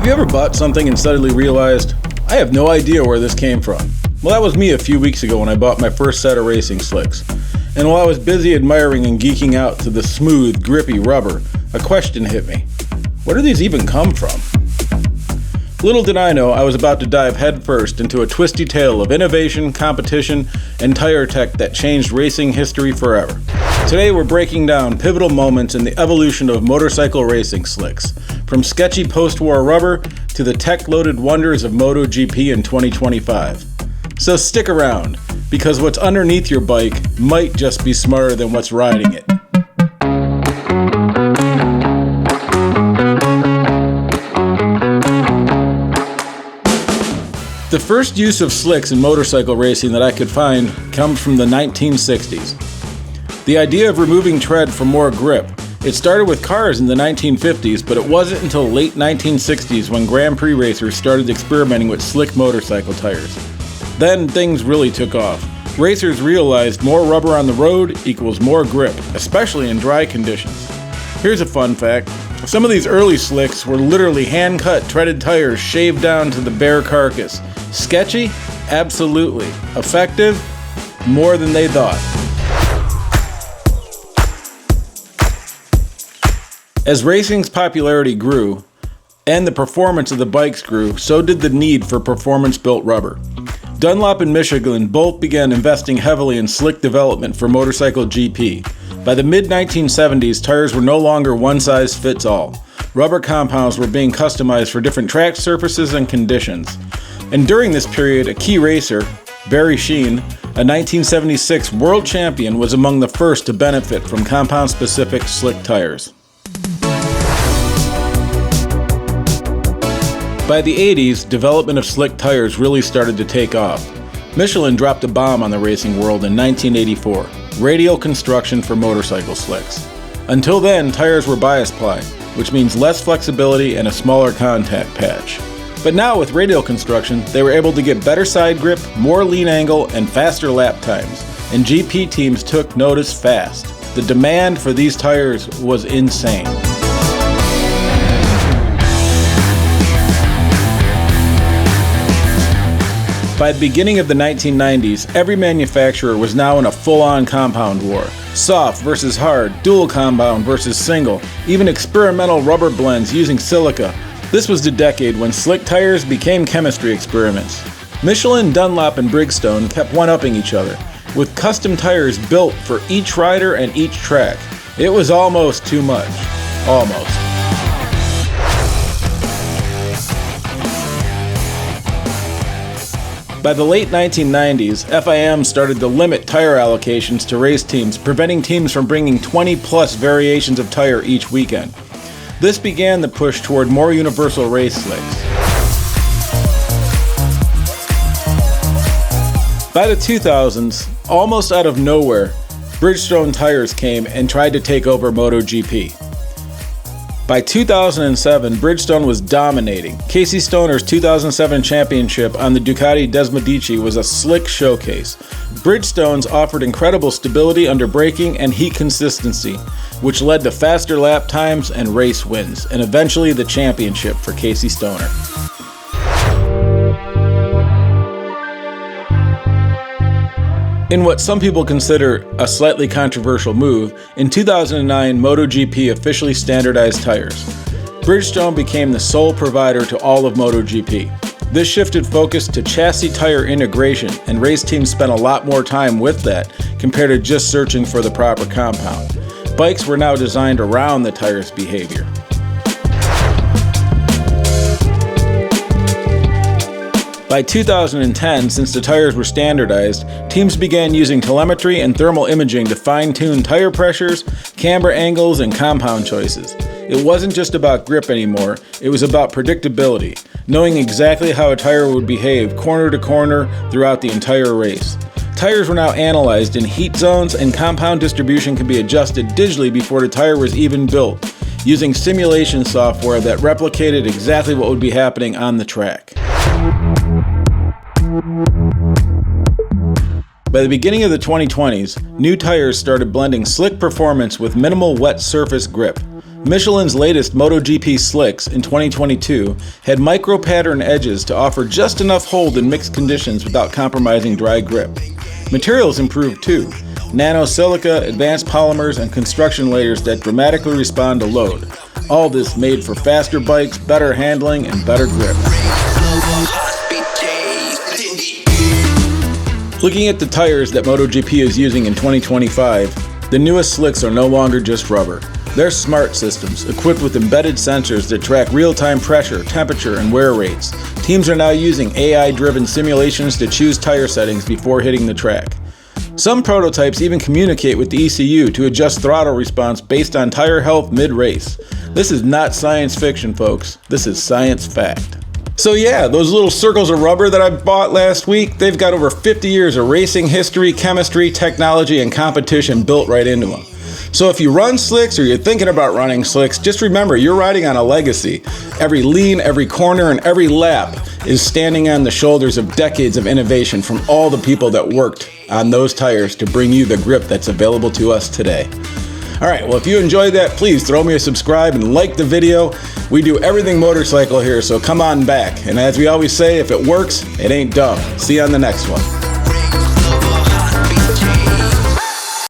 Have you ever bought something and suddenly realized, I have no idea where this came from? Well, that was me a few weeks ago when I bought my first set of racing slicks. And while I was busy admiring and geeking out to the smooth, grippy rubber, a question hit me. Where do these even come from? Little did I know I was about to dive headfirst into a twisty tale of innovation, competition, and tire tech that changed racing history forever. Today we're breaking down pivotal moments in the evolution of motorcycle racing slicks, from sketchy post-war rubber to the tech-loaded wonders of MotoGP in 2025. So stick around, because what's underneath your bike might just be smarter than what's riding it. The first use of slicks in motorcycle racing that I could find comes from the 1960s. The idea of removing tread for more grip. It started with cars in the 1950s, but it wasn't until late 1960s when Grand Prix racers started experimenting with slick motorcycle tires. Then things really took off. Racers realized more rubber on the road equals more grip, especially in dry conditions. Here's a fun fact. Some of these early slicks were literally hand-cut treaded tires shaved down to the bare carcass. Sketchy? Absolutely. Effective? More than they thought. As racing's popularity grew, and the performance of the bikes grew, so did the need for performance-built rubber. Dunlop and Michelin both began investing heavily in slick development for motorcycle GP. By the mid-1970s, tires were no longer one-size-fits-all. Rubber compounds were being customized for different track surfaces and conditions. And during this period, a key racer, Barry Sheene, a 1976 world champion, was among the first to benefit from compound-specific slick tires. By the 80s, development of slick tires really started to take off. Michelin dropped a bomb on the racing world in 1984, radial construction for motorcycle slicks. Until then, tires were bias ply, which means less flexibility and a smaller contact patch. But now with radial construction, they were able to get better side grip, more lean angle, and faster lap times. And GP teams took notice fast. The demand for these tires was insane. By the beginning of the 1990s, every manufacturer was now in a full-on compound war. Soft versus hard, dual compound versus single, even experimental rubber blends using silica. This was the decade when slick tires became chemistry experiments. Michelin, Dunlop, and Bridgestone kept one-upping each other, with custom tires built for each rider and each track. It was almost too much. Almost. By the late 1990s, FIM started to limit tire allocations to race teams, preventing teams from bringing 20-plus variations of tire each weekend. This began the push toward more universal race slicks. By the 2000s, almost out of nowhere, Bridgestone tires came and tried to take over MotoGP. By 2007, Bridgestone was dominating. Casey Stoner's 2007 championship on the Ducati Desmodici was a slick showcase. Bridgestones offered incredible stability under braking and heat consistency, which led to faster lap times and race wins, and eventually the championship for Casey Stoner. In what some people consider a slightly controversial move, in 2009, MotoGP officially standardized tires. Bridgestone became the sole provider to all of MotoGP. This shifted focus to chassis tire integration, and race teams spent a lot more time with that compared to just searching for the proper compound. Bikes were now designed around the tire's behavior. By 2010, since the tires were standardized, teams began using telemetry and thermal imaging to fine-tune tire pressures, camber angles, and compound choices. It wasn't just about grip anymore, it was about predictability, knowing exactly how a tire would behave corner to corner throughout the entire race. Tires were now analyzed in heat zones, and compound distribution could be adjusted digitally before the tire was even built, using simulation software that replicated exactly what would be happening on the track. By the beginning of the 2020s, new tires started blending slick performance with minimal wet surface grip. Michelin's latest MotoGP slicks in 2022 had micro-pattern edges to offer just enough hold in mixed conditions without compromising dry grip. Materials improved too. Nano-silica, advanced polymers, and construction layers that dramatically respond to load. All this made for faster bikes, better handling, and better grip. Looking at the tires that MotoGP is using in 2025, the newest slicks are no longer just rubber. They're smart systems, equipped with embedded sensors that track real-time pressure, temperature, and wear rates. Teams are now using AI-driven simulations to choose tire settings before hitting the track. Some prototypes even communicate with the ECU to adjust throttle response based on tire health mid-race. This is not science fiction, folks. This is science fact. So yeah, those little circles of rubber that I bought last week, they've got over 50 years of racing history, chemistry, technology, and competition built right into them. So if you run slicks or you're thinking about running slicks, just remember you're riding on a legacy. Every lean, every corner, and every lap is standing on the shoulders of decades of innovation from all the people that worked on those tires to bring you the grip that's available to us today. Alright, well if you enjoyed that, please throw me a subscribe and like the video. We do everything motorcycle here, so come on back. And as we always say, if it works, it ain't dumb. See you on the next one.